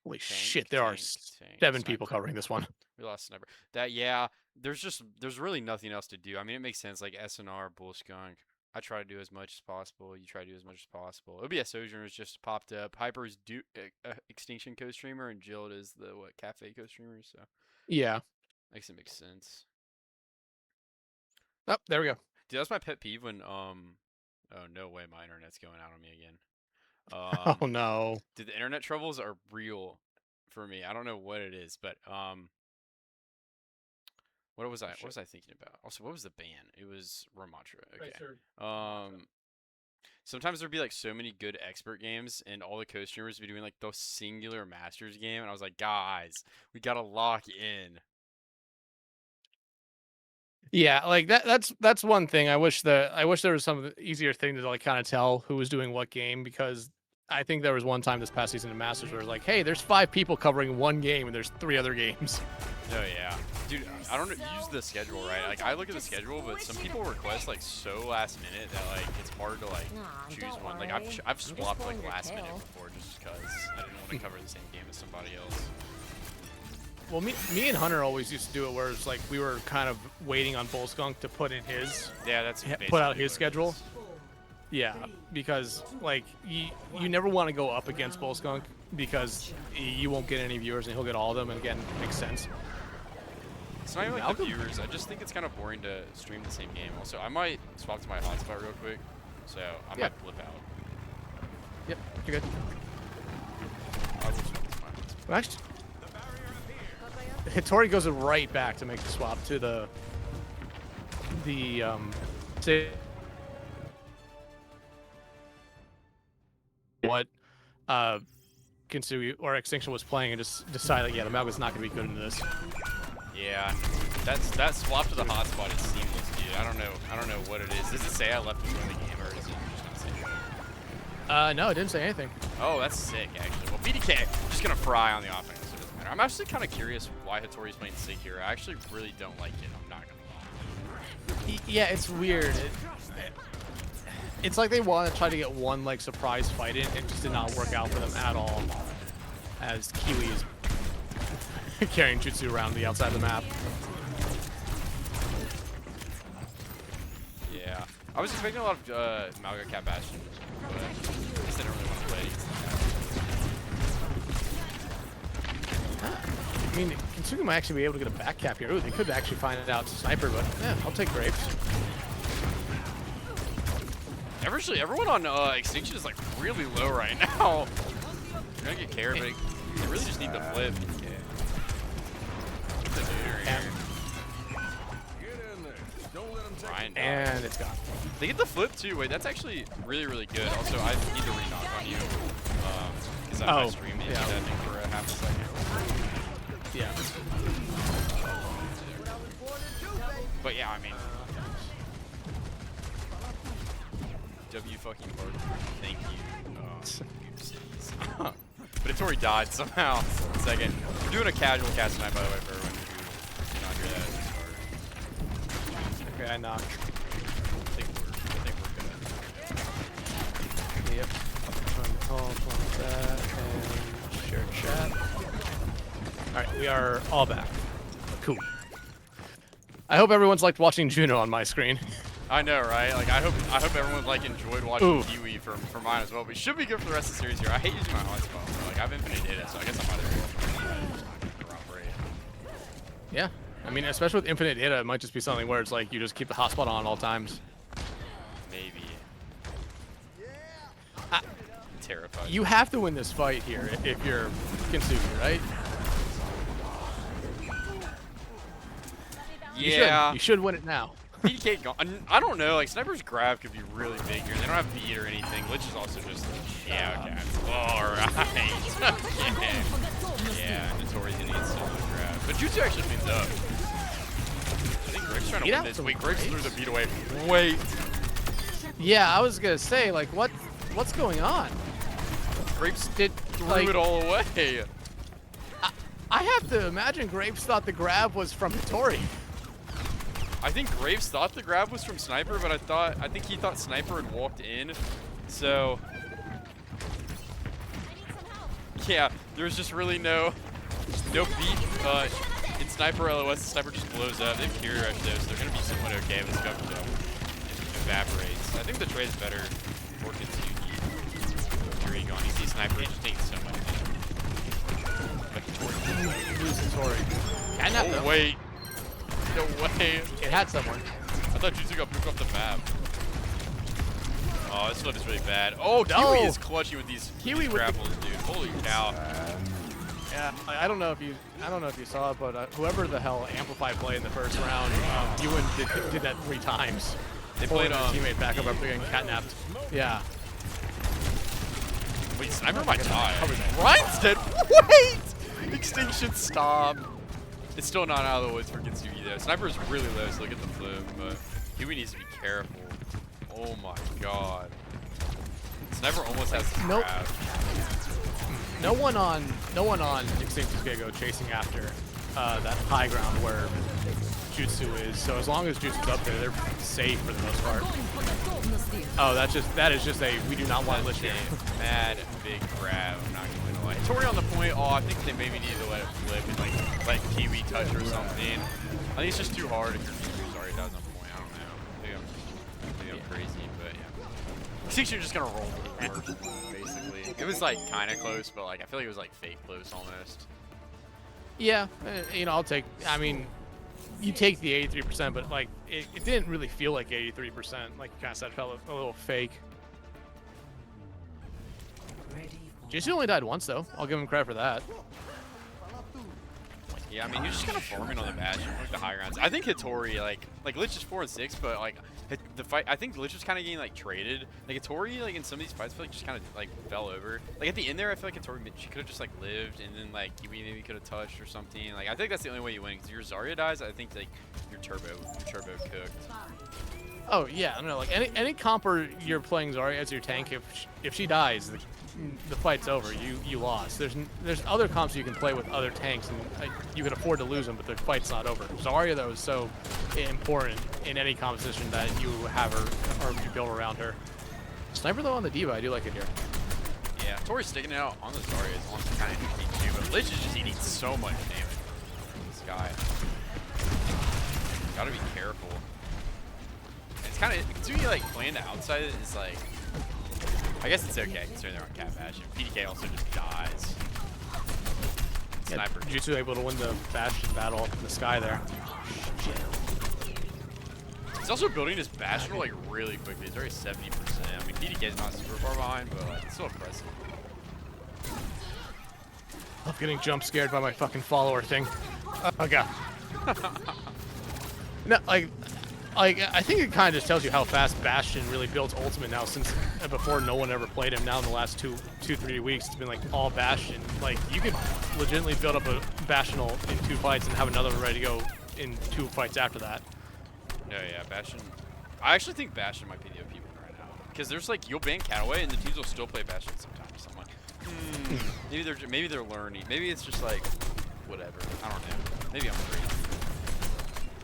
Holy Tank, shit, there are tank, 7 people sniper. covering this one. We lost sniper. That yeah. There's really nothing else to do. I mean, it makes sense. Like SNR, Bull Skunk. I try to do as much as possible. You try to do as much as possible. OBS Sojourners just popped up. Hyper's Extinction co-streamer, and Jill is the Cafe co-streamer. So Yeah. makes sense. Oh, there we go. Dude, that's my pet peeve when Oh no way, my internet's going out on me again. Oh, no. Dude, the internet troubles are real for me. I don't know what it is, but what was I? What was I thinking about? Also, what was the ban? It was Ramatra. Okay. Sometimes there'd be like so many good expert games, and all the co-streamers would be doing like the singular masters game, and I was like, guys, we gotta lock in. Yeah, like that's one thing. I wish there was some easier thing to like kind of tell who was doing what game because I think there was one time this past season in Masters where it was like, hey, there's 5 people covering one game and there's 3 other games. Oh yeah, dude. I don't know. Use the schedule, right? Like I look at the schedule, but some people request like so last minute that like it's hard to like choose one. Like I've swapped like last minute before just because I didn't want to cover the same game as somebody else. Well, me and Hunter always used to do it where it's like we were kind of waiting on Bull Skunk to put in his put out his schedule. Yeah, because like you never want to go up against Bull Skunk because you won't get any viewers and he'll get all of them, and again, makes sense. It's not even like the viewers. I just think it's kind of boring to stream the same game. Also, I might swap to my hotspot real quick, so I might flip out. Yep, you're good. I will swap to my hotspot. Well, actually, Hittori goes right back to make the swap to the what Kintsugi or Extinction was playing and just decided, yeah, the Malga's not going to be good into this. Yeah, that swap to the hotspot is seamless, dude. I don't know what it is. Does it say I left before the game, or is it just not saying? No, it didn't say anything. Oh, that's sick, actually. Well, BDK just gonna fry on the offense, so it doesn't matter. I'm actually kind of curious why Hattori's playing Sig here. I actually really don't like it. I'm not gonna lie. Yeah, it's weird. It's like they want to try to get one like surprise fight in. It just did not work out for them at all. As Kiwi is carrying Jutsu around the outside of the map. Yeah, I was expecting a lot of Malga Cat Bastion, but I just didn't really want to play against that. I mean, Kintsugi might actually be able to get a back cap here. Ooh, they could actually find it out Sniper, but yeah, I'll take Grapes. Actually, everyone on Extinction is like really low right now. You're gonna get carried, but they really just need the flip. And it's gone. They get the flip too. Wait, that's actually really good. Also, I need to re-knock on you because I streamed into that thing for a half a second. Yeah. But yeah, I mean, W fucking Park. Thank you. Cities. But it's already died somehow. Second. We're doing a casual cast tonight, by the way, for everyone who did not hear that at the start. Okay, I knocked. I think we're good. Yep. That and share chat. Alright, we are all back. Cool. I hope everyone's liked watching Juno on my screen. I know, right? Like, I hope everyone like enjoyed watching Kiwi for mine as well. But it should be good for the rest of the series here. I hate using my hotspot, bro. Like, I have infinite data, so I guess I might as well corroborate. Yeah, I mean, especially with infinite data, it might just be something where it's like you just keep the hotspot on all times. Maybe. Terrified. You have to win this fight here if you're Kintsugi, right? Yeah. You should win it now. BDK gone. I don't know. Like, Sniper's grab could be really big here. They don't have beat or anything. Lich is also just. Yeah, okay. Alright. Yeah, Notori's gonna get so much grab. But Jutsu actually cleans up. I think Greg's trying to win this. Wait, Greg's threw the beat away. Wait. Yeah, I was gonna say, like, what's going on? Grapes threw it all away. I have to imagine Grapes thought the grab was from Hattori. I think Graves thought the grab was from Sniper, but I think he thought Sniper had walked in. So Yeah, there's just really no beat in Sniper LOS. The Sniper just blows up. They have Curie Rush though, so they're going to be somewhat okay with this cover though. It evaporates. I think the trade's better for Kintsugi. Curie gone. You see Sniper just taking so much damage. But Losing Tori. no way. No way. It had someone. I thought Jutsu got pooped off the map. Oh, this flip is really bad. Oh, Kiwi is clutching with these grapples, dude. Holy cow. Yeah, I don't know if you saw it, but whoever the hell Amplify played in the first round, Ewan did that 3 times. They played a teammate back up getting catnapped. Yeah. Wait, Sniper might die. Ryan's dead. Wait! Extinction, stop. It's still not out of the woods for Kintsugi though. Sniper is really low, so look at the flip, but Kiwi needs to be careful. Oh my god. Sniper almost has to grab. No one on Extinction's gonna go chasing after that high ground where Jutsu is. So as long as Jutsu's up there, they're safe for the most part. Oh, that is just a we do not want Lich here. Mad big grab. I'm not gonna lie. Tori on the point. Oh, I think they maybe need to let it flip and like let Kiwi touch or something. I think it's just too hard if you're sorry that was on point. I don't know. Maybe I'm crazy, but yeah. Extinction just gonna roll basically. It was like kind of close, but like I feel like it was like fake close almost. Yeah, you know, I mean, you take the 83%, but like it didn't really feel like 83%. Like you kind of said, it felt a little fake. Jason only died once though. I'll give him credit for that. Yeah, I mean, you're just kind of farming on the Bastion, like the high grounds. I think Hittori, like Lich is 4 and 6, but like the fight, I think Lich was kind of getting like traded. Like Hittori, like in some of these fights, I feel like just kind of like fell over. Like at the end there, I feel like Hittori, she could have just like lived, and then like you maybe could have touched or something. Like I think that's the only way you win. Because your Zarya dies, I think like your turbo cooked. Oh yeah, no, like any comper you're playing Zarya as your tank, if she dies, the fight's over. You lost. There's other comps you can play with other tanks, and you can afford to lose them, but the fight's not over. Zarya though is so important in any composition that you have her or you build around her. Sniper though on the D.Va, I do like it here. Yeah, Tori's sticking out on the Zarya as long as kind of interesting too, but Lich is just eating so much damage. This guy. Gotta be careful. It's kind of Kintsugi like playing the outside is like. I guess it's okay considering they're on Cat Bastion. PDK also just dies. Sniper. Yeah, Jutsu able to win the Bastion battle up in the sky there. He's also building his Bastion like really quickly. He's already 70%. I mean, PDK is not super far behind, but it's still impressive. I'm getting jump scared by my fucking follower thing. Oh god. No, like I think it kind of just tells you how fast Bastion really builds Ultimate now, since before no one ever played him. Now in the last 2-3 weeks, it's been like all Bastion. Like you could legitimately build up a Bastional in 2 fights and have another one ready to go in 2 fights after that. Yeah, Bastion. I actually think Bastion might be the OP one right now, because there's like you'll ban Cataway and the teams will still play Bastion sometimes. So I'm like, maybe they're learning. Maybe it's just like whatever. I don't know. Maybe I'm crazy.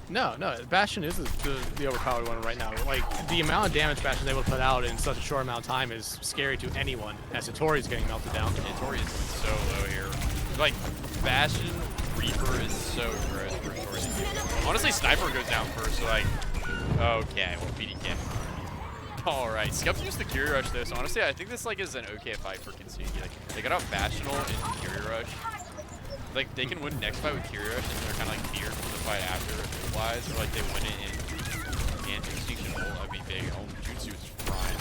No, Bastion is the overpowered one right now. Like, the amount of damage Bastion's able to put out in such a short amount of time is scary to anyone, as Hittori's getting melted down. Yeah, Hittori is going so low here. Like, Bastion, Reaper is so gross for Hittori. Honestly, Sniper goes down first, so like, okay, well, PDK. Alright, Scups used the Curie Rush though, so honestly, I think this like is an okay fight for Kintsugi. Like, they got off Bastional and Curie Rush. Like, they can win next fight with Curie Rush, and they're kind of like feared for the fight after it flies, or like they win it in Extinction ult. That'd be big. Oh, Jutsu is frying.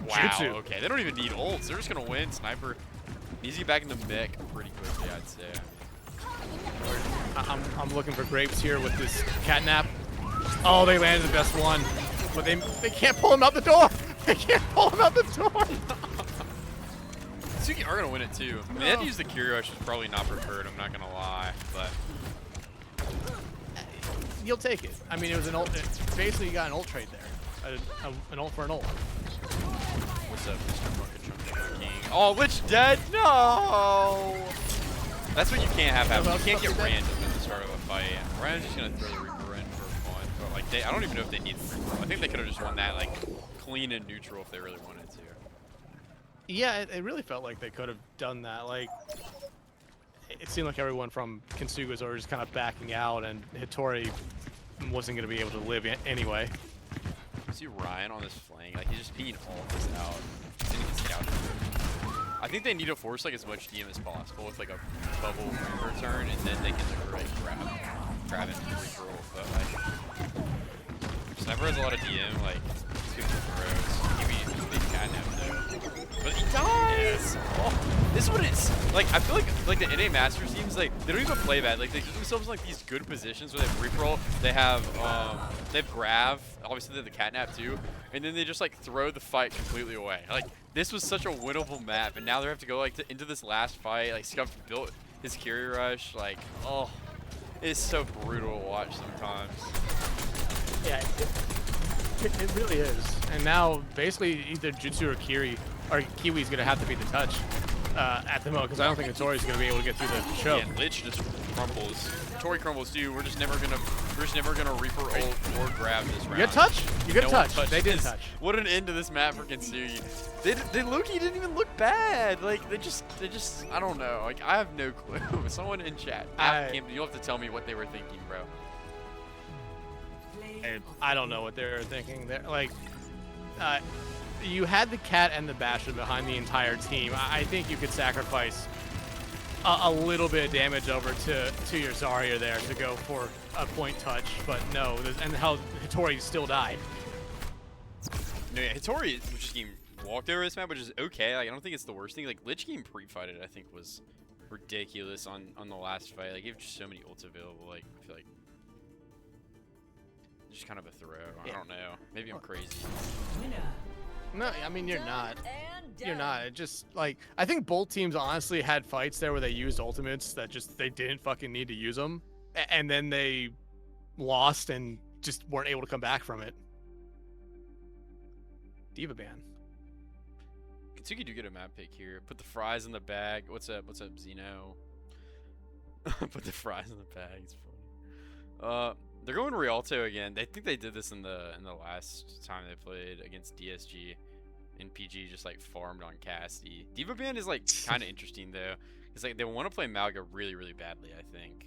Wow, Jutsu. Okay, they don't even need ults. They're just gonna win. Sniper needs to get back in the mech pretty quickly, I'd say. I'm looking for grapes here with this catnap. Oh, they landed the best one, but they can't pull him out the door. They can't pull him out the door. Kintsugi are gonna win it too. I mean, they had to use the Curie Rush, is probably not preferred. I'm not gonna lie, but you'll take it. I mean, it was an ult. Basically, you got an ult trade there. An ult for an ult. What's up, Mr. Bucket King? Oh, Lich dead? No! That's what you can't have happen. You can't get random at the start of a fight. Ryan's just gonna throw the Reaper in for fun. But like, I don't even know if they need the Reaper. I think they could have just won that like clean and neutral if they really wanted to. Yeah, it really felt like they could have done that. Like, it seemed like everyone from Kintsugi was already just kind of backing out, and Hitori wasn't going to be able to live anyway. See Ryan on this flank, like he's just peeing all of this out. And he gets scouted. I think they need to force like as much DM as possible with like a bubble Reaper turn, and then they can like grab it and Reaper roll. But like, Sniper has a lot of DM, like it's good for throws. He big catnap though. But he does! Oh, this is what it's like. I feel like the NA Masters teams, like they don't even play bad. Like they get themselves in like these good positions where they have Reaper roll, they have Grav, obviously they have the catnap too, and then they just like throw the fight completely away. Like this was such a winnable map, and now they have to go like into this last fight. Like Scuff built his carry rush. Like, oh, it's so brutal to watch sometimes. Yeah, it really is. And now basically either Jutsu or Kiwi's gonna have to be the touch at the moment, because I don't think Hitori's gonna be able to get through the choke. Yeah, Lich just crumbles. Hitori crumbles too. We're just never gonna Reaper ult or grab this round. You get touch? You get touch. They did touch. What an end to this map for Kintsugi. They Loki didn't even look bad. Like they just I don't know. Like I have no clue. Someone in chat, you'll have to tell me what they were thinking, bro. I don't know what they were thinking. They're like, you had the cat and the Bastion behind the entire team. I think you could sacrifice a little bit of damage over to your Zarya there to go for a point touch, but no. And how Hitori still died. No, yeah, Hitori was just getting walked over this map, which is okay. Like I don't think it's the worst thing. Like Lich getting pre-fighted, I think was ridiculous on the last fight. Like he had just so many ults available. Like I feel like. Just kind of a throw. Yeah. I don't know. Maybe I'm crazy. No, I mean you're not. You're not. It just like I think both teams honestly had fights there where they used ultimates that just they didn't fucking need to use them, and then they lost and just weren't able to come back from it. D.Va ban. Kintsugi do get a map pick here. Put the fries in the bag. What's up? What's up, Zeno? Put the fries in the bag. It's funny. They're going Rialto again. They think they did this in the last time they played against DSG, and PG just like farmed on Cassie. D.Va ban is like kind of interesting though. It's like they want to play Malga really, really badly, I think.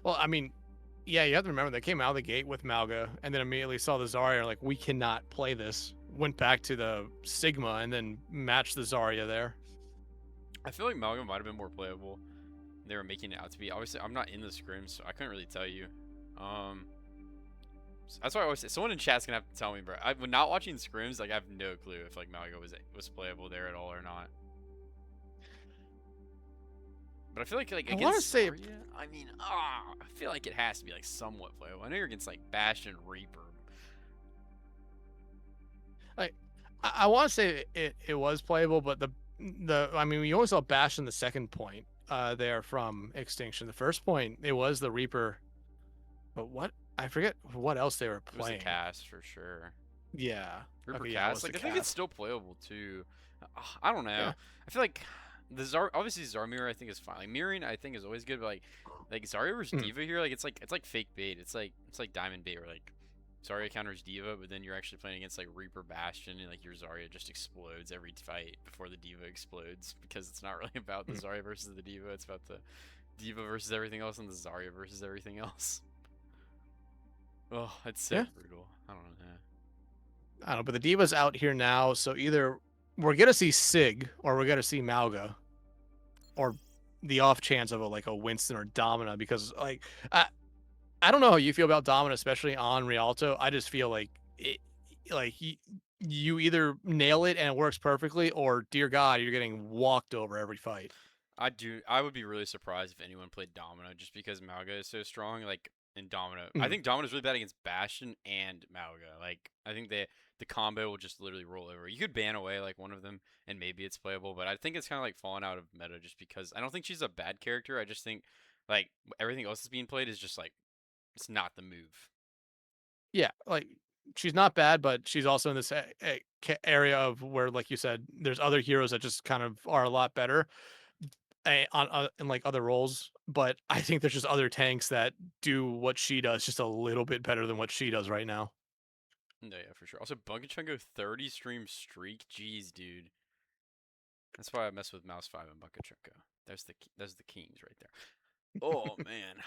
Well, I mean, yeah, you have to remember they came out of the gate with Malga and then immediately saw the Zarya, like, we cannot play this. Went back to the Sigma and then matched the Zarya there. I feel like Malga might have been more playable. They were making it out to be. Obviously, I'm not in the scrims, so I couldn't really tell you. That's why I always say, someone in chat's gonna have to tell me, bro. When not watching scrims, like I have no clue if like Malga was playable there at all or not. But I feel like against I want to say, Zarya, I mean, I feel like it has to be like somewhat playable. I know you're against like Bastion, Reaper. I want to say it was playable, but I mean, we only saw Bastion the second point there from Extinction. The first point, it was the Reaper, but what I forget what else they were playing. It was a cast for sure. Yeah, Reaper cast. Like I think it's still playable too. I don't know. Yeah. I feel like obviously Zarmir I think is fine. Like mirroring I think is always good, but like Zarya versus D.Va here, like it's like fake bait. It's like diamond bait where like Zarya counters D.Va, but then you're actually playing against like Reaper Bastion, and like your Zarya just explodes every fight before the D.Va explodes, because it's not really about the Zarya versus the D.Va, it's about the D.Va versus everything else and the Zarya versus everything else. Oh, it's so brutal. I don't know, but the D.Va's out here now, so either we're gonna see Sig or we're gonna see Malga, or the off chance of a Winston or Domina, because like I don't know how you feel about Domina, especially on Rialto. I just feel like you either nail it and it works perfectly, or dear God, you're getting walked over every fight. I would be really surprised if anyone played Domina, just because Malga is so strong. Like in Domina, I think Domina's really bad against Bastion and Malga. Like I think the combo will just literally roll over. You could ban away like one of them and maybe it's playable, but I think it's kind of like falling out of meta just because I don't think she's a bad character. I just think like everything else that's being played is just like it's not the move. Yeah, like she's not bad, but she's also in this area of where, like you said, there's other heroes that just kind of are a lot better in like other roles. But I think there's just other tanks that do what she does just a little bit better than what she does right now. No, yeah, for sure. Also, Bunkachungo 30 stream streak. Jeez, dude. That's why I mess with Mouse 5 and Bunkachungo. There's the kings right there. Oh man.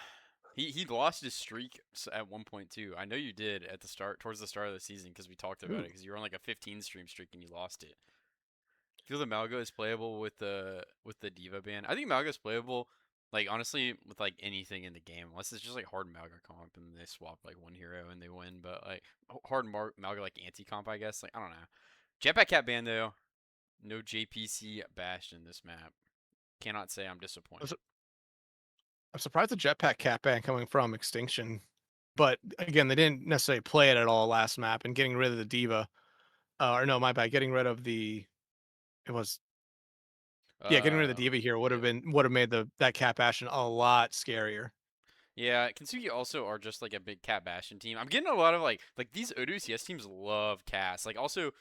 He lost his streak at 1.2. I know you did at the start, towards the start of the season, because we talked about it. Because you were on like a 15 stream streak and you lost it. Feel the Malgo is playable with the Diva ban. I think Malgo is playable, like honestly, with like anything in the game, unless it's just like hard Malgo comp and they swap like one hero and they win. But like hard Malgo like anti comp, I guess. Like I don't know. Jetpack Cat ban though, no JPC Bastion this map. Cannot say I'm disappointed. I'm surprised the Jetpack Cat ban coming from Extinction, but again, they didn't necessarily play it at all last map, and getting rid of the Diva, or no, my bad, getting rid of the, it was, yeah, getting rid of the Diva here would have made that Cat Bastion a lot scarier. Yeah, Kintsugi also are just like a big Cat Bastion team. I'm getting a lot of like these OWCS teams love Cass. Like also,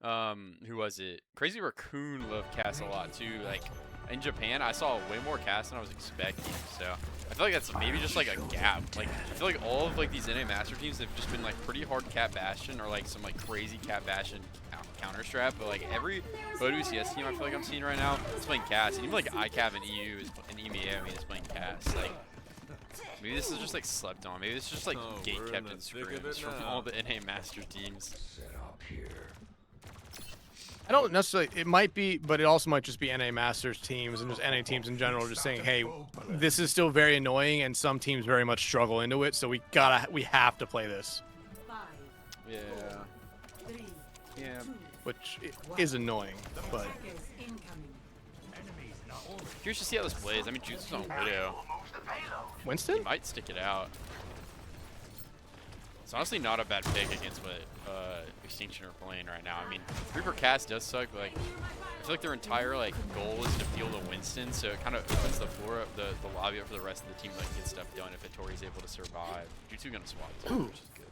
who was it? Crazy Raccoon loved Cass a lot too. Like in Japan, I saw way more Cass than I was expecting. So I feel like that's maybe just like a gap. Like I feel like all of like these NA Master teams have just been like pretty hard Cat Bastion or like some like crazy Cat Bastion counter strap. But like every OWCS team I feel like I'm seeing right now is playing Cass. And even like ICAV and EU and EMEA, I mean, is playing Cass. Like maybe this is just like slept on. Maybe it's just like gate kept in scrims from all the NA Master teams. I don't necessarily, it might be, but it also might just be NA Masters teams and just NA teams in general just saying, hey, this is still very annoying and some teams very much struggle into it, so we have to play this. Yeah. Yeah. Which is annoying, but. Curious to see how this plays. I mean, Jutsu's on Widow. Winston? He might stick it out. It's honestly not a bad pick against what Extinction are playing right now. I mean, Reaper Cass does suck, but like, I feel like their entire like goal is to field a Winston, so it kind of opens the floor up, the lobby up for the rest of the team to like, get stuff done if Hattori's able to survive. Jutsu gonna swap too, which is good.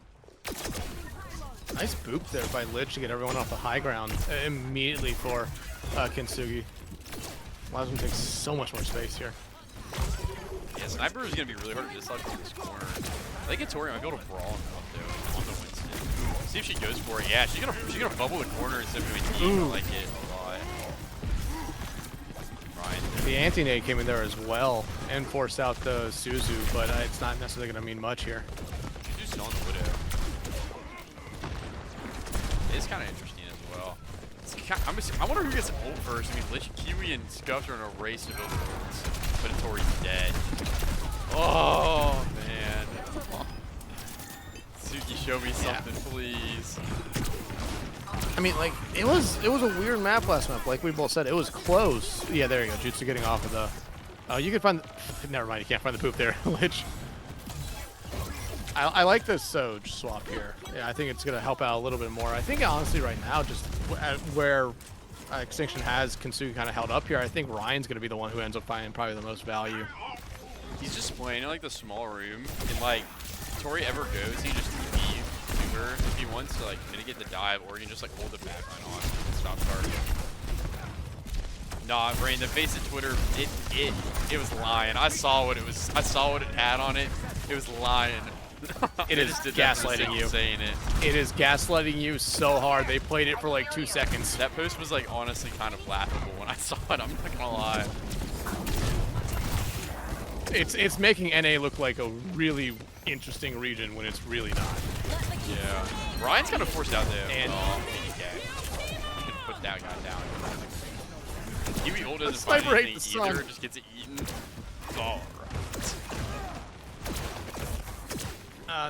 Nice boop there by Lich to get everyone off the high ground immediately for Kintsugi. Allows him to take so much more space here. Yeah, Sniper is going to be really hard to dislodge from this corner. I think Hattori might be able to brawl him up though on the Winston. See if she goes for it. Yeah, she's gonna bubble the corner instead of doing I like it a lot. Ryan. The anti-nade came in there as well and forced out the Suzu, but it's not necessarily going to mean much here. She's still on the Widow. It's kind of interesting as well. I wonder who gets ult first. I mean, Lich, Kiwi, and Scuffs are in a race to build ults, but Hattori's dead. Oh man. Suki, show me something, please. I mean, like it was a weird map last map. Like we both said, it was close. Yeah, there you go. Jutsu getting off of the. You can find. Never mind. You can't find the poop there, Lich. I like this Soj swap here. Yeah, I think it's gonna help out a little bit more. I think honestly, right now, just where Extinction has Kintsugi kind of held up here, I think Ryan's gonna be the one who ends up finding probably the most value. He's just playing in like the small room, and like if Tori ever goes, he just TP to her if he wants to like mitigate the dive, or he can just like hold the backline on and stop starting. Nah, Brain, the face of Twitter, it was lying. I saw what it was. I saw what it had on it. It was lying. It is gaslighting you. Saying it. It is gaslighting you so hard. They played it for like 2 seconds. That post was like honestly kind of laughable when I saw it. I'm not gonna lie. It's making NA look like a really interesting region when it's really not. Yeah. Ryan's kind of forced out there. And you can put that guy down. Kiwi ult doesn't find anything either. Just gets it eaten. Oh, right.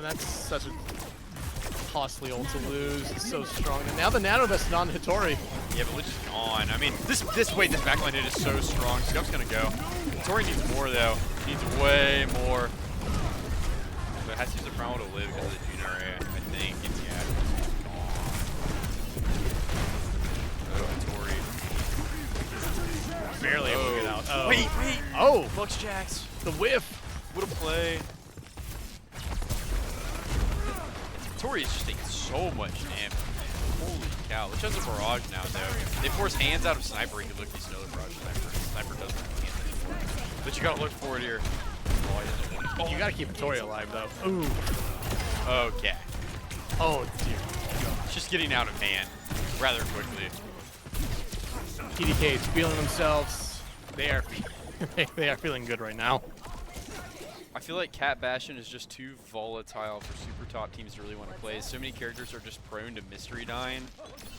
That's such a costly ult to lose. It's so strong. And now the Nano Vest on Hattori. Yeah, but Lich is gone. I mean, this backline hit is so strong. Scuff's gonna go. Hattori needs more though. Needs way more. But it has to use the Primal to live because of the June area, I think. It's Hattori. Barely able to get out. Oh. Wait. Oh. Flux Jacks. The whiff. What a play. Hattori is just taking so much damage, man. Holy cow. Lich has a barrage now, though. They force hands out of Sniper. He could look these another barrage Sniper. Sniper doesn't have hands anymore. But you gotta look for it here. Oh, you gotta keep Hattori alive, though. Ooh. Okay. Oh, dear. just getting out of hand rather quickly. PDK is feeling themselves. They are they are feeling good right now. I feel like Cat Bastion is just too volatile for super top teams to really want to play. So many characters are just prone to mystery dying.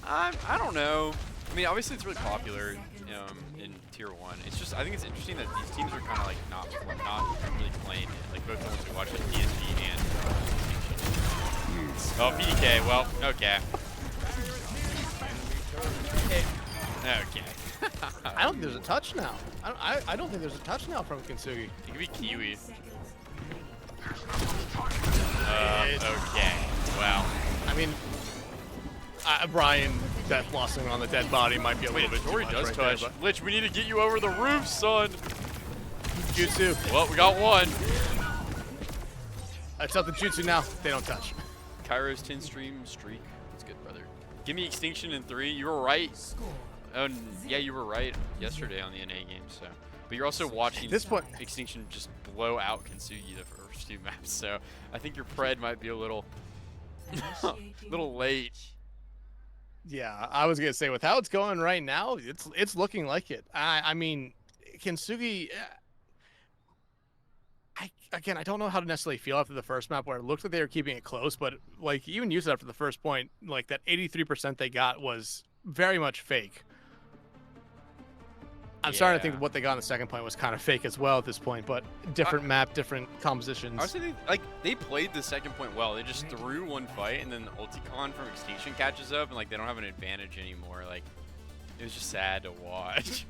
I don't know. I mean, obviously it's really popular in Tier 1. It's just, I think it's interesting that these teams are kind of like not really playing it. Like both the ones who watch like DSG and Extinction. Oh, PDK. Well, okay. Okay. I don't think there's a touch now. I don't think there's a touch now from Kintsugi. It could be Kiwi. Okay. Wow. I mean, Brian death flossing on the dead body might be a little bit too much does right touch. there, Lich, we need to get you over the roof, son. Jutsu. Well, we got one. It's up to Jutsu now. They don't touch. Kairo's 10 stream streak. That's good, brother. Give me Extinction in 3. You were right. Oh, yeah, you were right yesterday on the NA game. So, but you're also watching this point Extinction just blow out Kintsugi the first 2 maps. So I think your pred might be a little, late. Yeah, I was gonna say with how it's going right now, it's looking like it. I mean, Kintsugi. Again, I don't know how to necessarily feel after the first map where it looked like they were keeping it close, but like even you said after the first point, like that 83% they got was very much fake. I'm starting to think what they got on the second point was kind of fake as well at this point, but different map, different compositions. I was thinking, like, they played the second point well. They just threw one fight, and then the Ulticon from Extinction catches up, and like they don't have an advantage anymore. Like, it was just sad to watch.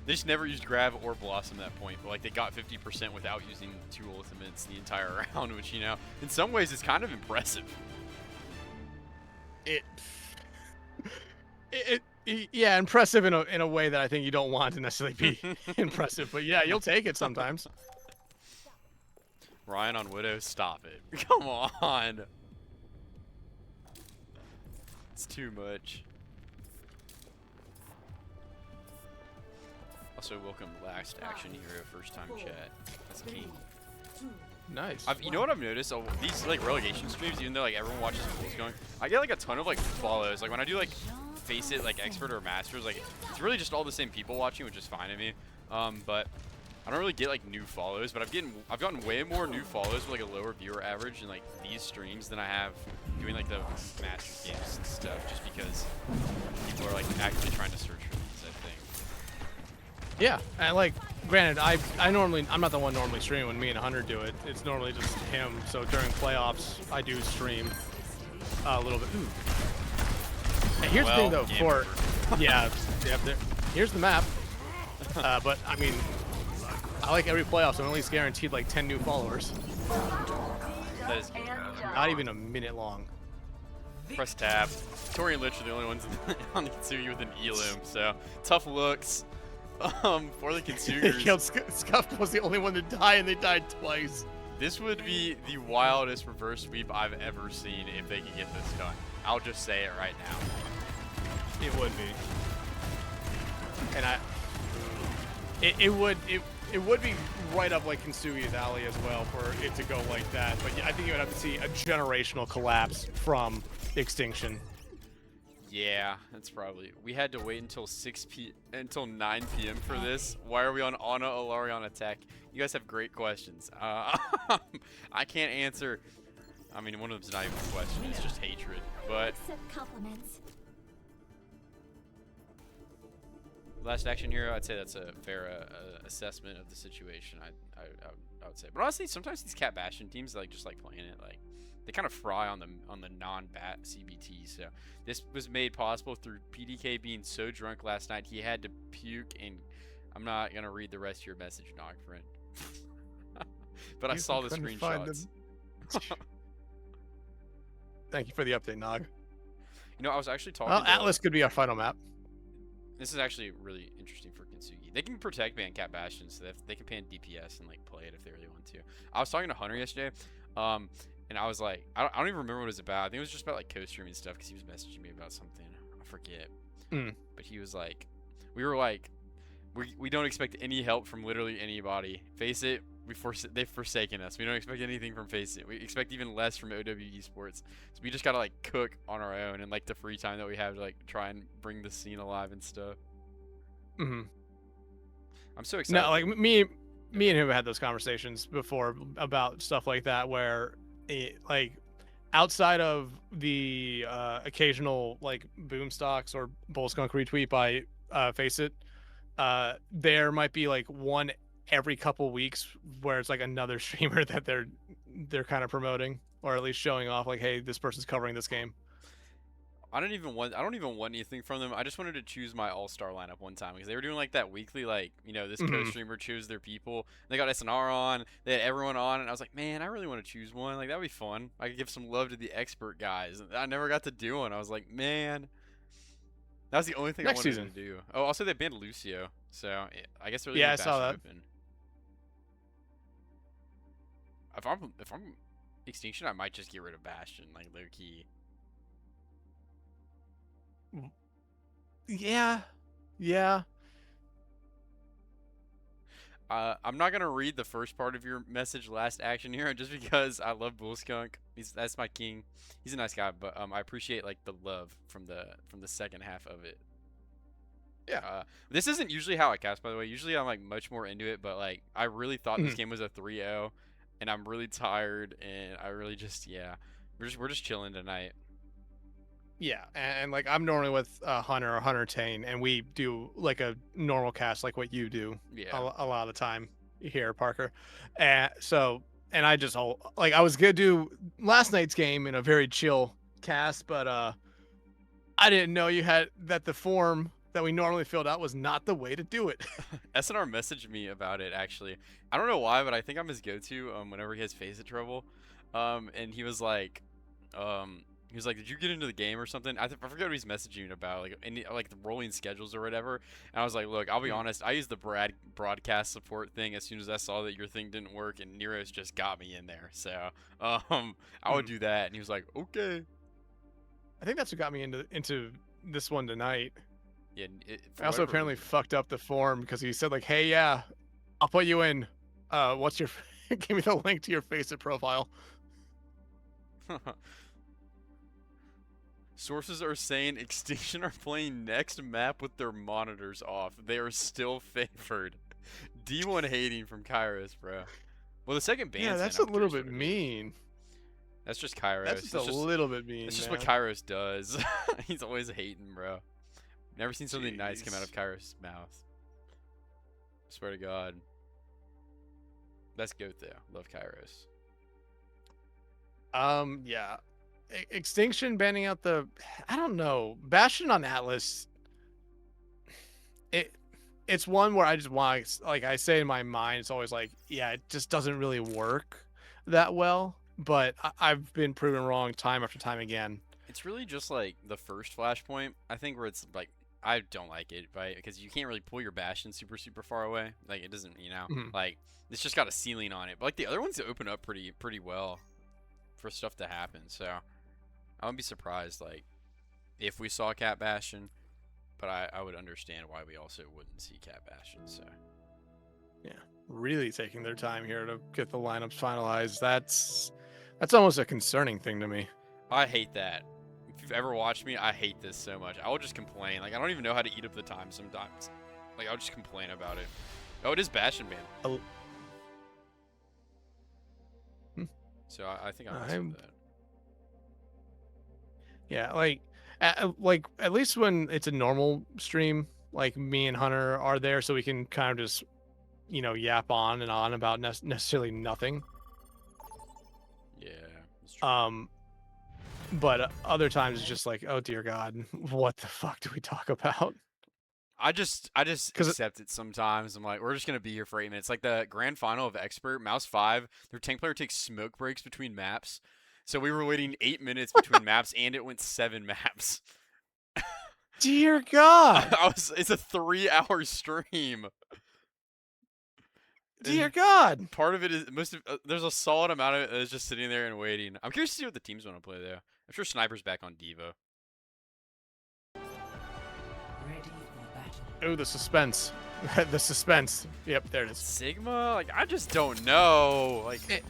They just never used Grab or Blossom at that point, but like they got 50% without using 2 ultimates the entire round, which, you know, in some ways is kind of impressive. Yeah, impressive in a way that I think you don't want to necessarily be impressive, but yeah, you'll take it sometimes. Ryan on Widow, stop it. Come on. It's too much. Also, welcome Last Action Hero, first time chat. That's king. Nice. You know what I've noticed? These like relegation streams, even though like everyone watches Bulls going, I get like a ton of like follows. Like when I do like Face It like Expert or Masters, like it's really just all the same people watching, which is fine to me. But I don't really get like new follows. But I've gotten way more new follows with like a lower viewer average in like these streams than I have doing like the Masters games and stuff. Just because people are like actively trying to search for these, I think. Yeah, and like, granted, I'm not the one normally streaming when me and Hunter do it. It's normally just him. So during playoffs, I do stream a little bit. Ooh. And here's the thing, though. Here's the map. But I mean, I like every playoffs. I'm at least guaranteed like 10 new followers. That is good. Not even a minute long. Press tab. Tori and Lich are the only ones on the Kintsugi with an Elim, so tough looks. For the Kintsugers. Killed Scuffed was the only one to die, and they died twice. This would be the wildest reverse sweep I've ever seen if they could get this done. I'll just say it right now. It would be. And it would be right up like Kintsugi's alley as well for it to go like that. But I think you would have to see a generational collapse from Extinction. Yeah, that's probably. We had to wait until 9 p.m. for this. Why are we on Ana Ilarion Tech? You guys have great questions. I can't answer. I mean, one of them's not even a question. It's just hatred. But Last Action Hero, I'd say that's a fair assessment of the situation. I would say. But honestly, sometimes these Cat Bastion teams like just like playing it like. They kind of fry on the non-bat CBT. So this was made possible through PDK being so drunk last night he had to puke. And I'm not gonna read the rest of your message, Nog friend. But I saw the screenshots. Thank you for the update, Nog. You know, I was actually talking. Well, Atlas could be our final map. This is actually really interesting for Kintsugi. They can protect ban Cat Bastion, so they can pan DPS and like play it if they really want to. I was talking to Hunter yesterday. And I was like, I don't even remember what it was about. I think it was just about like co-streaming stuff because he was messaging me about something. I forget. But he was like, we were like, we don't expect any help from literally anybody. Face it, they've forsaken us. We don't expect anything from Face It. We expect even less from OWCS. So we just gotta like cook on our own and like the free time that we have to like try and bring the scene alive and stuff. Mm-hmm. I'm so excited. No, like me and him had those conversations before about stuff like that, where like outside of the occasional like boom stocks or bull skunk retweet by Face It, there might be like one every couple weeks where it's like another streamer that they're kind of promoting, or at least showing off like, hey, this person's covering this game. I don't even want anything from them. I just wanted to choose my all-star lineup one time because they were doing like that weekly, like, you know, this co-streamer chose their people. They got SNR on, they had everyone on, and I was like, man, I really want to choose one. Like, that'd be fun. I could give some love to the expert guys. I never got to do one. I was like, man, that was the only thing I wanted to do. Oh, also they banned Lucio, so I guess they're leaving Bastion open. If I'm Extinction, I might just get rid of Bastion, like low key. Yeah. I'm not gonna read the first part of your message, last action hero, just because I love Bull Skunk. That's my king. He's a nice guy, but I appreciate like the love from the second half of it. Yeah. This isn't usually how I cast, by the way. Usually I'm like much more into it, but like I really thought this game was a 3-0, and I'm really tired, and I really just we're just chilling tonight. Yeah, and like I'm normally with Hunter or Hunter Tane, and we do like a normal cast like what you do. Yeah. A lot of the time here, Parker. And I just like I was gonna do last night's game in a very chill cast, but I didn't know you had that the form that we normally filled out was not the way to do it. SNR messaged me about it actually. I don't know why, but I think I'm his go-to whenever he has Face It trouble. And he was like, did you get into the game or something? I forget what he's messaging about, like the rolling schedules or whatever. And I was like, look, I'll be honest, I used the broadcast support thing as soon as I saw that your thing didn't work, and Nero's just got me in there. So I would do that. And he was like, okay. I think that's what got me into this one tonight. Yeah. I also apparently fucked up the form because he said like, hey, yeah, I'll put you in. What's your? Give me the link to your Face It profile. Sources are saying Extinction are playing next map with their monitors off. They are still favored. D1 hating from Kairos, bro. Well, the second ban. Yeah, that's a little bit mean. That's just Kairos. That's just a little bit mean. It's just what Kairos does. He's always hating, bro. Never seen something nice come out of Kairos' mouth. Swear to God. That's goat though. Love Kairos. Yeah. Extinction banning out I don't know, Bastion on Atlas. It's one where I just want, like I say in my mind, it's always like, yeah, it just doesn't really work that well. But I've been proven wrong time after time again. It's really just like the first Flashpoint, I think, where it's like I don't like it, right? Because you can't really pull your Bastion super far away. Like it doesn't, like it's just got a ceiling on it. But like the other ones open up pretty well for stuff to happen. So I wouldn't be surprised, like, if we saw Cat Bastion, but I would understand why we also wouldn't see Cat Bastion, so. Yeah, really taking their time here to get the lineups finalized. That's almost a concerning thing to me. I hate that. If you've ever watched me, I hate this so much. I will just complain. Like, I don't even know how to eat up the time sometimes. Like, I'll just complain about it. Oh, it is Bastion ban. So I think I'm messing with that. Yeah, like at least when it's a normal stream, like me and Hunter are there, so we can kind of just, yap on and on about necessarily nothing. Yeah. That's true. But other times it's just like, oh dear God, what the fuck do we talk about? I just accept it sometimes. I'm like, we're just gonna be here for 8 minutes. Like the grand final of Expert, Mouse 5, their tank player takes smoke breaks between maps. So we were waiting 8 minutes between maps, and it went 7 maps. Dear God! It's a 3-hour stream. Dear God! Part of it is there's a solid amount of it that is just sitting there and waiting. I'm curious to see what the teams want to play though. I'm sure Sniper's back on Diva. Oh, the suspense. The suspense. Yep, there it is. Sigma? Like, I just don't know. Like,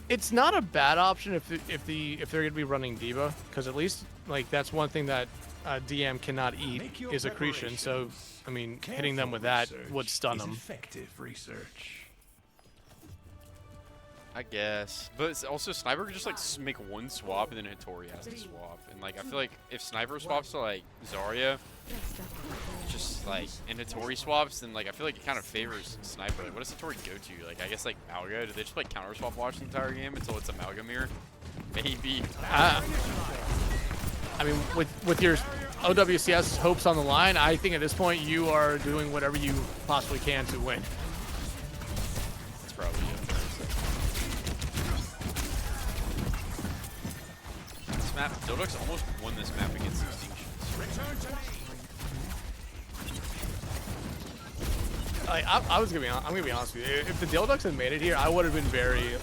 it's not a bad option if they're gonna be running D.Va, because at least like that's one thing that DM cannot eat is accretion. So I mean, hitting them with that would stun them. Effective research. I guess, but it's also Sniper could just like make one swap and then Hattori has to swap, and like I feel like if Sniper swaps to like Zarya, just like and Hattori swaps, then like I feel like it kind of favors Sniper. Like, what does Hattori go to? Like I guess like Malga. Do they just like counter swap watch the entire game until it's a Malga mirror? Maybe. I mean, with your OWCS hopes on the line, I think at this point you are doing whatever you possibly can to win. That's probably it. This map, Dodux almost won this map against Extinction. Like, I'm gonna be honest with you. If the Dildux had made it here, I would have been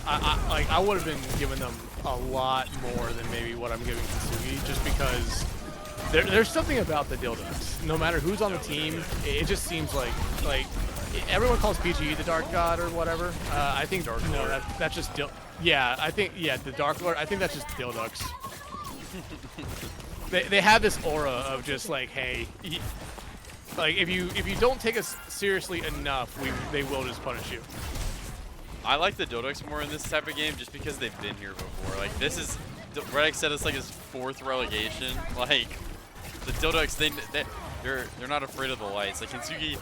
I would have been giving them a lot more than maybe what I'm giving Kintsugi, just because there's something about the Dildux. No matter who's on the team, it just seems like everyone calls PGE the Dark God or whatever. I think that's just the Dark Lord. I think that's just Dildux. They have this aura of just like, hey. Like if you don't take us seriously enough, they will just punish you. I like the Dodux more in this type of game just because they've been here before. Like this is, Reddick said it's like his 4th relegation. Like the Dodux, they're not afraid of the lights. Like Kintsugi,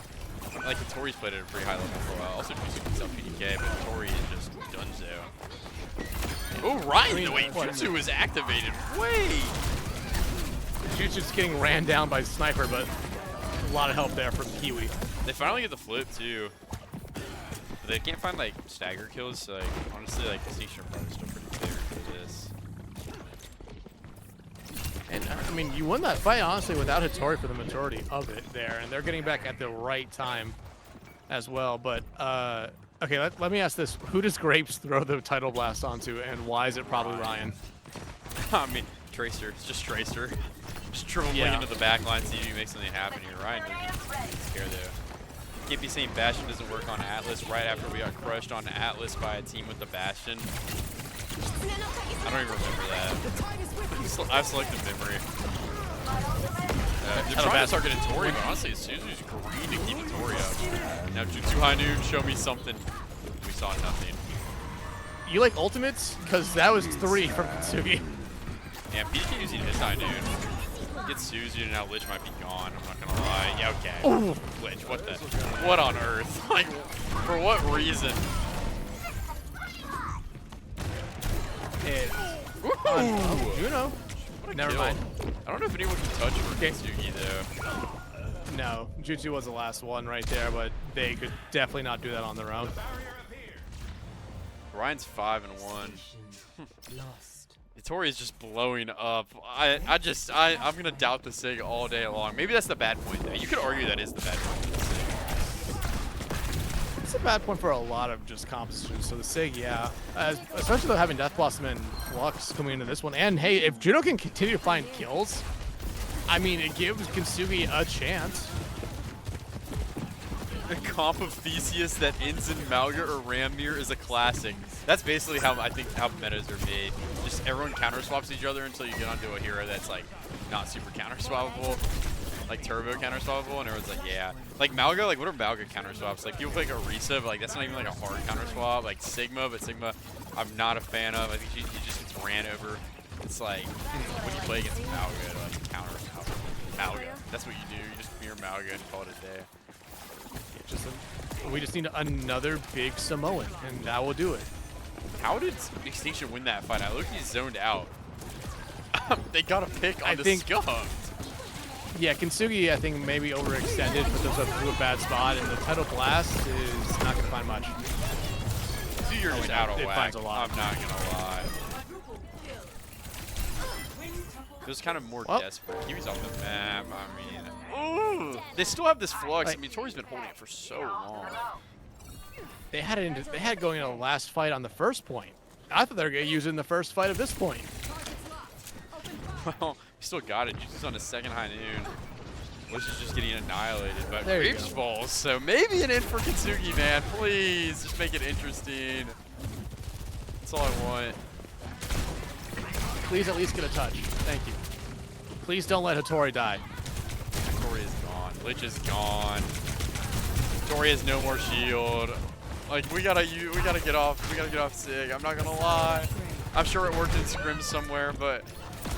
like Hattori's played at a pretty high level for a while. Also Kintsugi's up PDK, but Hattori is just dunzo. Oh, Ryan, the way Jutsu is activated. Wait! Jutsu's getting ran down by Sniper, but a lot of help there from Kiwi. They finally get the flip too. But they can't find like stagger kills, so like honestly like Extinction are probably still pretty favored for this. And I mean you won that fight honestly without Hattori for the majority of it there, and they're getting back at the right time as well. But okay, let me ask this. Who does Grapes throw the title blast onto, and why is it probably Ryan? I mean, Tracer. It's just Tracer. Just triple blink into the back line, see if you make something happen here. Ryan doesn't get scared though. Can't be saying Bastion doesn't work on Atlas right after we got crushed on Atlas by a team with the Bastion. I don't even remember that. I have selective memory. They're trying to start getting Tori, but honestly, Suzu's green to keep Tori up. Now Jutsu High Noon, show me something. We saw nothing. You like ultimates? Because that was 3 from Kintsugi. Yeah, PK using his High Noon. Get Suzu and now Lich might be gone, I'm not gonna lie. Yeah, okay. Ooh. Lich, what on earth? Like, for what reason? Juno. Never mind. I don't know if anyone can touch for Kintsugi though. No, Jutsu was the last one right there, but they could definitely not do that on their own. Ryan's 5-1. Tori is just blowing up. I'm gonna doubt the SIG all day long. Maybe that's the bad point though. You could argue that is the bad point for the SIG. It's a bad point for a lot of just compositions. So the SIG, yeah. Especially though having Death Blossom and Lux coming into this one. And hey, if Juno can continue to find kills, I mean it gives Kintsugi a chance. The comp of Theseus that ends in Malga or Ramir is a classic. That's basically how I think how metas are made. Just everyone counter swaps each other until you get onto a hero that's like not super counter swappable, like turbo counter swappable, and everyone's like, yeah. Like Malga, like what are Malga counter swaps? Like people play like Orisa, but like that's not even like a hard counter swap. Like Sigma, but Sigma I'm not a fan of. I think she just gets ran over. It's like when you play against Malga, like counter Malga. That's what you do. You just mirror Malga and call it a day. We just need another big Samoan, and that will do it. How did Extinction win that fight? I look, he's zoned out. They got a pick on the Skunked. Yeah, Kintsugi, I think, maybe overextended, but those up to a bad spot, and the title blast is not going to find much. So you're just out of whack. It finds a lot. I'm not going to lie. It was kind of more desperate. He was off the map, I mean. Ooh, they still have this flux. I mean, Tori's been holding it for so long. They had it going into the last fight on the first point. I thought they were going to use it in the first fight of this point. Well, he still got it. He's on his second High Noon. Lich is just getting annihilated, but There you Graves go. falls. So maybe an in for Kintsugi, man. Please, just make it interesting. That's all I want. Please at least get a touch. Thank you. Please don't let Hattori die. Hattori is gone. Lich is gone. Hattori has no more shield. Like we gotta get off. We gotta get off Sig. I'm not gonna lie. I'm sure it worked in scrims somewhere, but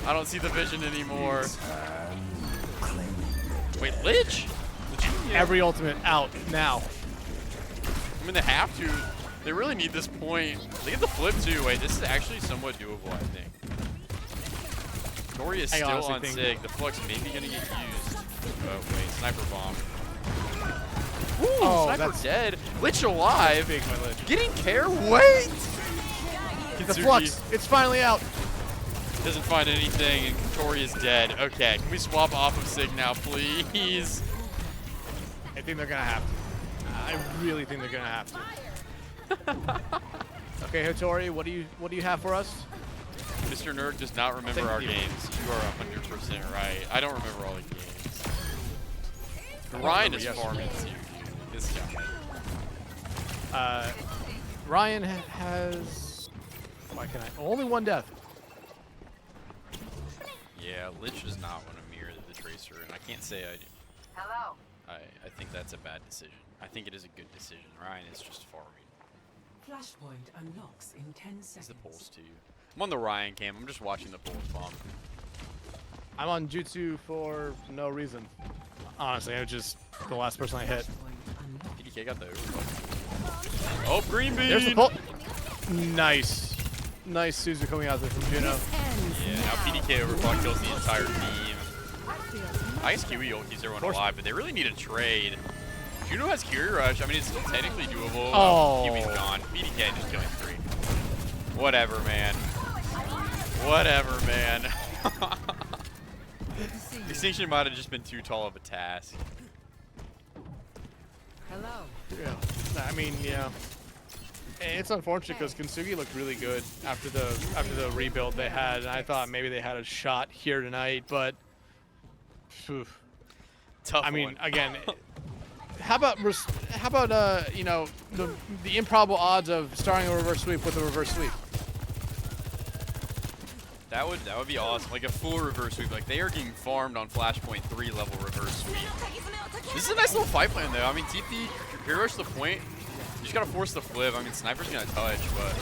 I don't see the vision anymore. Wait, Lich? Every ultimate out now. I mean, they have to. They really need this point. They get the flip too. Wait, this is actually somewhat doable, I think. Tori is still on Sig. The flux may be gonna get used. Oh wait, sniper bomb. Ooh, sniper dead. Lich alive. Big, my Lich. Getting care. Wait. The flux. It's finally out. Doesn't find anything, and Tori is dead. Okay, can we swap off of Sig now, please? I think they're gonna have to. I really think they're gonna have to. Okay, Hattori, what do you have for us? Mr. Nerd does not remember our games. You are 100% right. I don't remember all the games. Ryan is farming too, dude. This guy. Ryan has. Why can I? Only one death. Yeah, Lich does not want to mirror the Tracer, and I can't say I do. Hello. I think that's a bad decision. I think it is a good decision. Ryan is just farming. Flashpoint unlocks in 10 seconds. He's the pulse too. I'm on the Ryan cam. I'm just watching the pulse bomb. I'm on Jutsu for no reason. Honestly, I was just the last person I hit. PDK got the overclock. Oh, green bean! There's the pull. Nice. Nice Suzu coming out there from Juno. Yeah, now PDK overclock kills the entire team. I guess Kiwi ult keeps everyone alive, but they really need a trade. Juno has Curie Rush. I mean, it's technically doable. Oh. Kiwi's gone. PDK just killing 3. Whatever, man. Whatever, man. Extinction might have just been too tall of a task. Hello. Yeah. I mean, yeah. It's unfortunate because Kintsugi looked really good after the rebuild they had, and I thought maybe they had a shot here tonight, but tough. I mean, one. again, how about you know, the improbable odds of starting a reverse sweep with a reverse sweep? That would be awesome. Like a full reverse sweep. Like they are getting farmed on Flashpoint 3 level reverse sweep. This is a nice little fight plan though. I mean, TP, Curie Rush the point. You just gotta force the flip. I mean, Sniper's gonna touch, but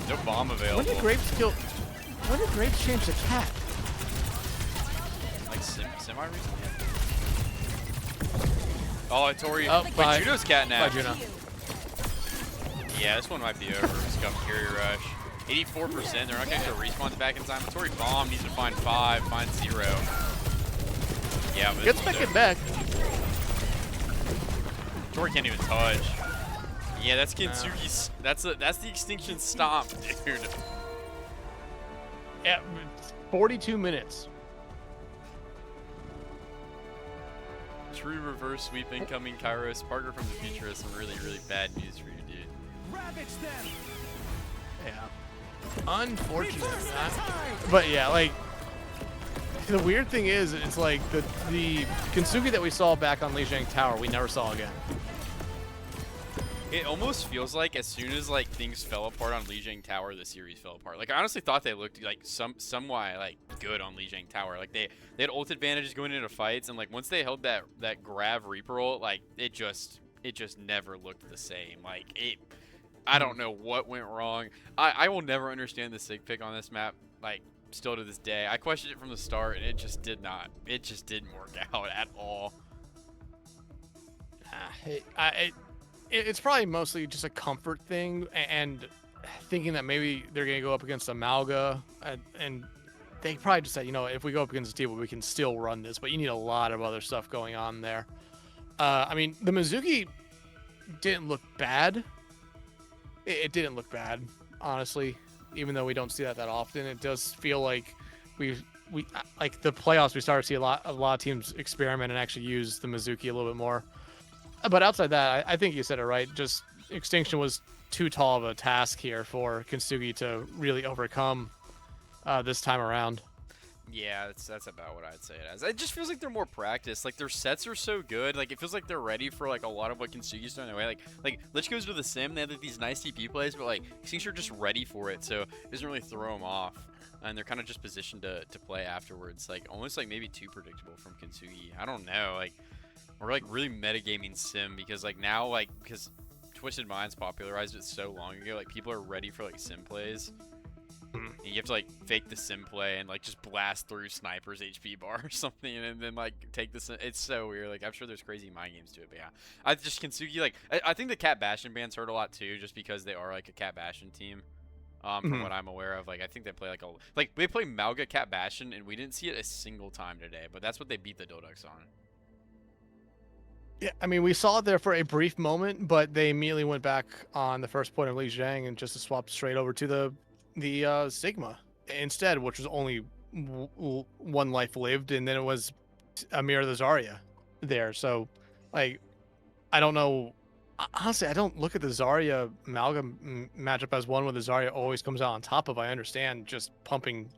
no bomb available. When did Grapes change the cat? Like semi recently. Oh, Tori. Oh, wait, Juno's cat now. Bye, Juno. Yeah, this one might be over. Scuff Curie Rush. 84%. They're not gonna get respawns back in time. Tori bomb needs to find 5, find 0. Yeah, but Gets back it back. Tori can't even touch. Yeah, that's Kintsugi's. That's the Extinction stomp, dude. Yeah, 42 minutes. True reverse sweep incoming, Kairos. Parker from the future has some really, really bad news for you, dude. Ravage them. Yeah. Unfortunate. But yeah, like the weird thing is, it's like the Kintsugi that we saw back on Lijiang Tower, we never saw again. It almost feels like as soon as like things fell apart on Lijiang Tower, the series fell apart. Like I honestly thought they looked like somewhat like good on Lijiang Tower. Like they had ult advantages going into fights, and like once they held that Grav Reaper ult, like it just never looked the same. Like I don't know what went wrong. I will never understand the sig pick on this map. Like still to this day, I questioned it from the start, and it just didn't work out at all. It's probably mostly just a comfort thing, and thinking that maybe they're going to go up against Amalga, and they probably just said, you know, if we go up against Tiba, we can still run this, but you need a lot of other stuff going on there. I mean, the Mizuki didn't look bad. It didn't look bad, honestly, even though we don't see that often. It does feel like we like the playoffs, we started to see a lot of teams experiment and actually use the Mizuki a little bit more. But outside that, I think you said it right. Just Extinction was too tall of a task here for Kintsugi to really overcome this time around. Yeah, that's about what I'd say it as. It just feels like they're more practiced. Like their sets are so good. Like it feels like they're ready for like a lot of what Kintsugi's doing away. Like Lich goes to the sim. They have like, these nice TP plays, but like Extinction are just ready for it, so it doesn't really throw them off. And they're kind of just positioned to play afterwards. Like almost like maybe too predictable from Kintsugi. I don't know. Like we're like really metagaming sim because like now like because Twisted Minds popularized it so long ago. Like people are ready for like sim plays. And you have to like fake the sim play and like just blast through Sniper's HP bar or something, and then like take the sim. It's so weird. Like I'm sure there's crazy mind games to it, but yeah, I just Kintsugi like I think the Cat Bastion bands hurt a lot too, just because they are like a Cat Bastion team. From what I'm aware of, like I think they play like they play Malga Cat Bastion, and we didn't see it a single time today, but that's what they beat the Doducks on. Yeah, I mean, we saw it there for a brief moment, but they immediately went back on the first point of Li Zhang and just swapped straight over to the Sigma instead, which was only one life lived, and then it was Amir the Zarya there. So, like, I don't know. Honestly, I don't look at the Zarya Malga matchup as one where the Zarya always comes out on top of. I understand just pumping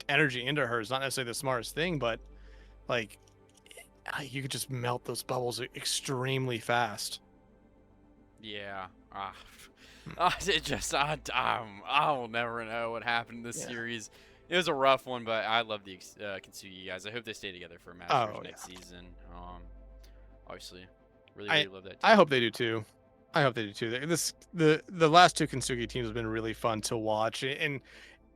energy into her is not necessarily the smartest thing, but like you could just melt those bubbles extremely fast. Yeah. It just I will never know what happened in this series. It was a rough one, but I love the Kintsugi guys. I hope they stay together for Masters next season. Obviously, really love that team. I hope they do too. I hope they do too. The last two Kintsugi teams have been really fun to watch, and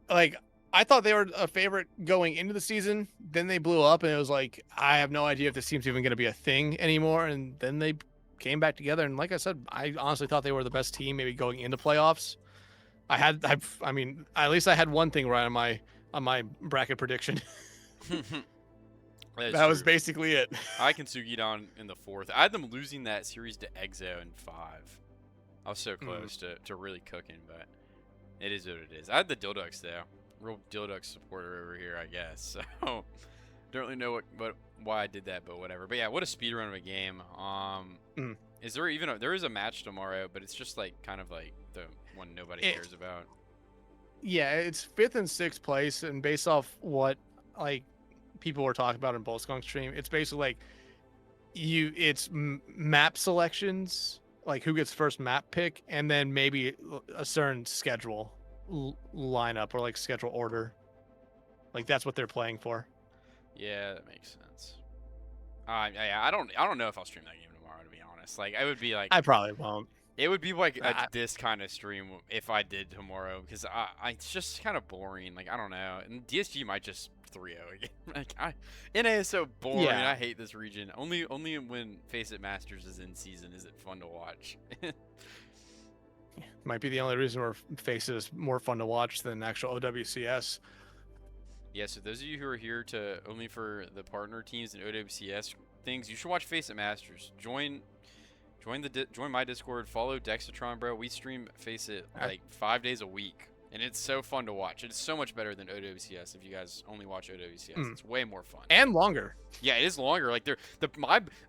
like I thought they were a favorite going into the season. Then they blew up, and it was like I have no idea if this team's even going to be a thing anymore. And then they came back together, and like I said, I honestly thought they were the best team maybe going into playoffs. I mean, at least I had one thing right on my bracket prediction. That was basically it. I Kintsugi down in the 4th. I had them losing that series to Exo in 5. I was so close to really cooking, but it is what it is. I had the Dilducks though. Real Dilducks supporter over here, I guess. So don't really know why I did that, but whatever. But yeah, what a speed run of a game. Is there even there is a match tomorrow, but it's just like kind of like the one nobody cares about. Yeah, it's 5th and 6th place, and based off what like people were talking about in Bullskunk stream, it's basically like it's map selections, like who gets first map pick, and then maybe a certain schedule lineup or like schedule order. Like that's what they're playing for. Yeah, that makes sense. I don't know if I'll stream that game tomorrow, to be honest. Like it would be like I probably won't. It would be like this kind of stream if I did tomorrow, because it's just kind of boring. Like I don't know, and DSG might just 3-0 again. Like NA is so boring. Yeah. I hate this region. Only when Face It Masters is in season is it fun to watch. Might be the only reason where Face It is more fun to watch than actual OWCS. Yeah, so those of you who are here to only for the partner teams and OWCS things, you should watch Face It Masters. Join my Discord. Follow Dexatron, bro. We stream Face It like 5 days a week, and it's so fun to watch. It's so much better than OWCS. If you guys only watch OWCS, it's way more fun and longer. Yeah, it is longer. Like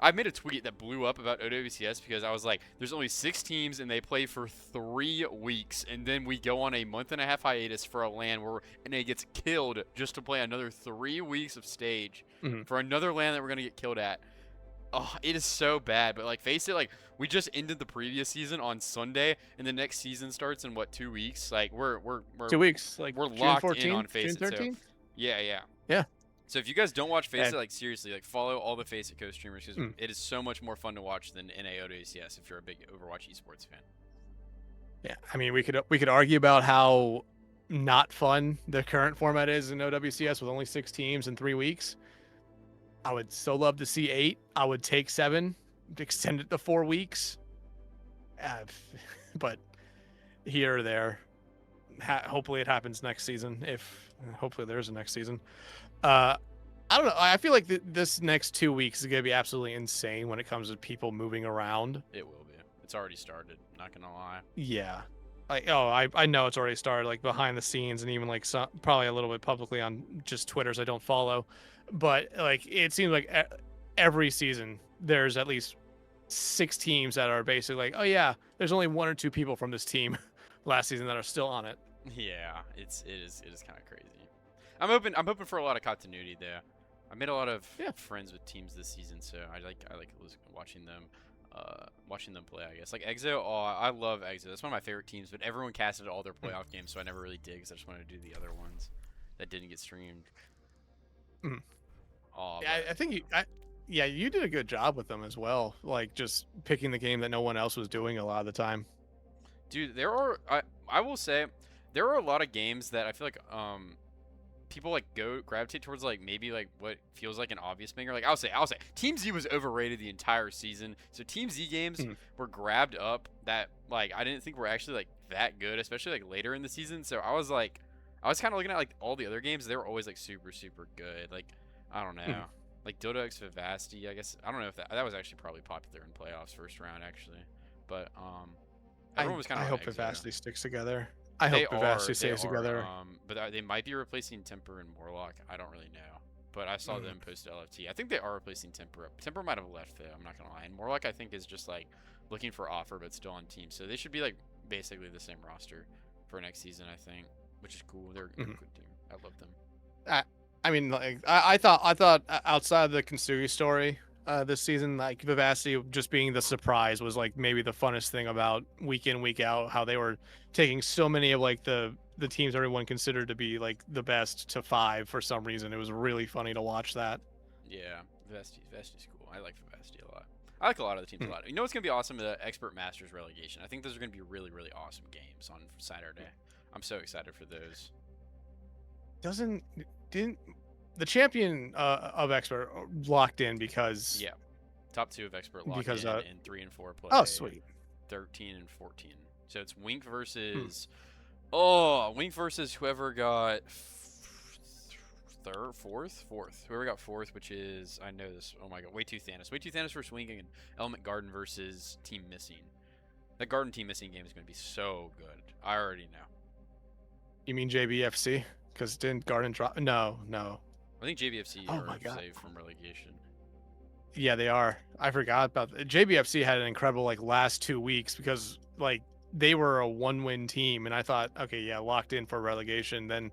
I made a tweet that blew up about OWCS because I was like, "There's only 6 teams, and they play for 3 weeks, and then we go on a month-and-a-half hiatus for a LAN where NA gets killed just to play another 3 weeks of stage for another LAN that we're gonna get killed at." Oh, it is so bad, but like Face It, like we just ended the previous season on Sunday, and the next season starts in what 2 weeks? Like we're 2 weeks. Like we're June locked 14th, in on Face June 13th? It. So, yeah. Yeah. So if you guys don't watch Face It, like seriously, like follow all the Face It co-streamers because it is so much more fun to watch than NA OWCS if you're a big Overwatch esports fan. Yeah, I mean we could argue about how not fun the current format is in OWCS with only 6 teams in 3 weeks. I would so love to see 8. I would take 7, extend it to 4 weeks. But here or there, hopefully it happens next season. Hopefully there's a next season. I don't know. I feel like this next 2 weeks is gonna be absolutely insane when it comes to people moving around. It will be. It's already started. Not gonna lie. Yeah. I know it's already started, like behind the scenes, and even like probably a little bit publicly on just Twitters I don't follow. But like it seems like every season there's at least 6 teams that are basically like, oh yeah, there's only 1 or 2 people from this team last season that are still on it. Yeah, it is kind of crazy. I'm hoping for a lot of continuity there. I made a lot of friends with teams this season, so I like watching them play. I guess like EXO. Oh, I love EXO. That's one of my favorite teams. But everyone casted all their playoff games, so I never really did because I just wanted to do the other ones that didn't get streamed. Oh, yeah, I think you did a good job with them as well. Like just picking the game that no one else was doing a lot of the time. Dude, I will say there are a lot of games that I feel like people like gravitate towards like maybe like what feels like an obvious banger. Like I'll say Team Z was overrated the entire season. So Team Z games were grabbed up that like I didn't think were actually like that good, especially like later in the season. So I was kind of looking at like all the other games. They were always like super good. Like I don't know. Like Dodo X Vivacity, I guess I don't know if that was actually probably popular in playoffs first round actually. But everyone was kind of I hope Vivacity sticks together. I hope Vivacity stays together. But they might be replacing Temper and Morlock. I don't really know. But I saw them post LFT. I think they are replacing Temper. Temper might have left though. I'm not gonna lie. And Morlock I think is just like looking for offer but still on team. So they should be like basically the same roster for next season I think, which is cool. They're a good team. I love them. I mean, like I thought outside of the Kintsugi story this season, like Vivacity just being the surprise was like maybe the funnest thing about week in week out. How they were taking so many of like the teams everyone considered to be like the best to 5 for some reason. It was really funny to watch that. Yeah, Vivacity's cool. I like Vivacity a lot. I like a lot of the teams a lot. You know what's gonna be awesome? The Expert Masters Relegation. I think those are gonna be really awesome games on Saturday. I'm so excited for those. Didn't the champion of Expert locked in because top 2 of Expert locked because, in and 3 and 4 play. Oh, sweet. 13 and 14. So it's Wink versus Wink versus whoever got fourth. Whoever got fourth, which is I know this. Oh my god, Way Too Thanos versus Wink and Element Garden versus Team Missing. That Garden Team Missing game is going to be so good. I already know. You mean JBFC? Because didn't Garden drop? No. I think JBFC are saved from relegation. Yeah, they are. I forgot about that. JBFC had an incredible like last 2 weeks because like they were a 1-win team, and I thought, okay, yeah, locked in for relegation. Then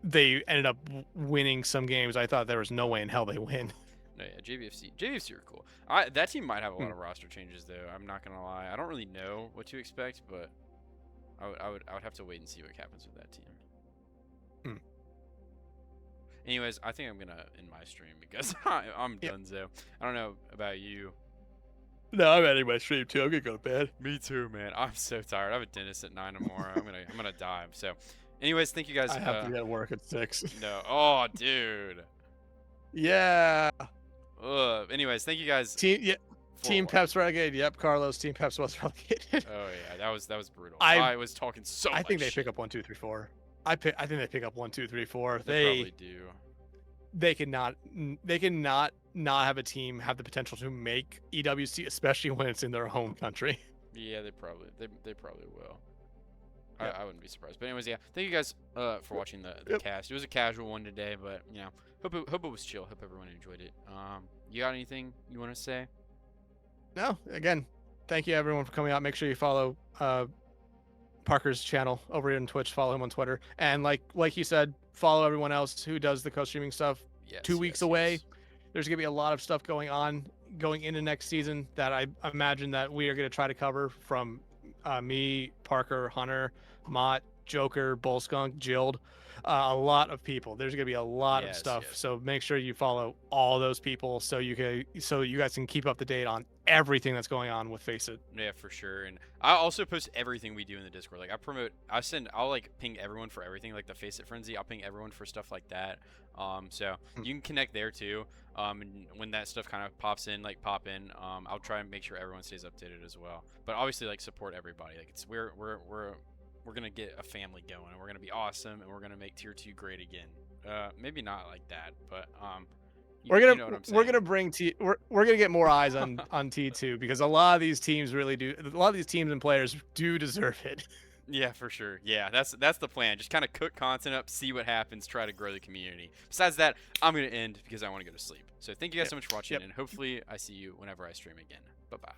they ended up winning some games. I thought there was no way in hell they win. No, yeah, JBFC are cool. That team might have a lot of roster changes though. I'm not gonna lie. I don't really know what to expect, but I would have to wait and see what happens with that team. Anyways, I think I'm gonna end my stream because I'm donezo. I don't know about you. No, I'm ending my stream too. I'm gonna go to bed. Me too, man. I'm so tired. I have a dentist at 9 tomorrow. I'm gonna die. So, anyways, thank you guys. I have to get to work at 6. No. Oh, dude. Yeah. Anyways, thank you guys. Team Peps relegated. Yep, Carlos. Team Peps was relegated. Oh yeah, that was brutal. I was talking so much. I think they pick up 1, 2, 3, 4. I think they pick up 1, 2, 3, 4. They probably do. They cannot not have a team have the potential to make EWC, especially when it's in their home country. Yeah, they probably will. Yeah. I wouldn't be surprised. But anyways, yeah, thank you guys for watching the cast. It was a casual one today, but you know, hope it was chill. Hope everyone enjoyed it. You got anything you want to say? No. Again, thank you everyone for coming out. Make sure you follow Parker's channel over here on Twitch. Follow him on Twitter, and like you said, follow everyone else who does the co-streaming stuff. 2 weeks away. There's gonna be a lot of stuff going into next season that I imagine that we are gonna try to cover from me, Parker, Hunter, Mott, Joker, Bullskunk, Jild, a lot of people. There's gonna be a lot of stuff. So make sure you follow all those people so you guys can keep up to date on everything that's going on with Face It. Yeah, for sure. And I also post everything we do in the Discord. Like I'll like ping everyone for everything, like the Face It Frenzy. I'll ping everyone for stuff like that. So you can connect there too. And when that stuff kind of pops in, pop in. I'll try and make sure everyone stays updated as well. But obviously, like support everybody. Like we're gonna get a family going, and we're gonna be awesome, and we're gonna make tier 2 great again. Maybe not like that, but we're gonna get more eyes on T2 because a lot of these teams and players do deserve it. Yeah, for sure. Yeah, that's the plan. Just kind of cook content up, see what happens, try to grow the community. Besides that, I'm gonna end because I want to go to sleep. So thank you guys so much for watching, and hopefully I see you whenever I stream again. Bye bye.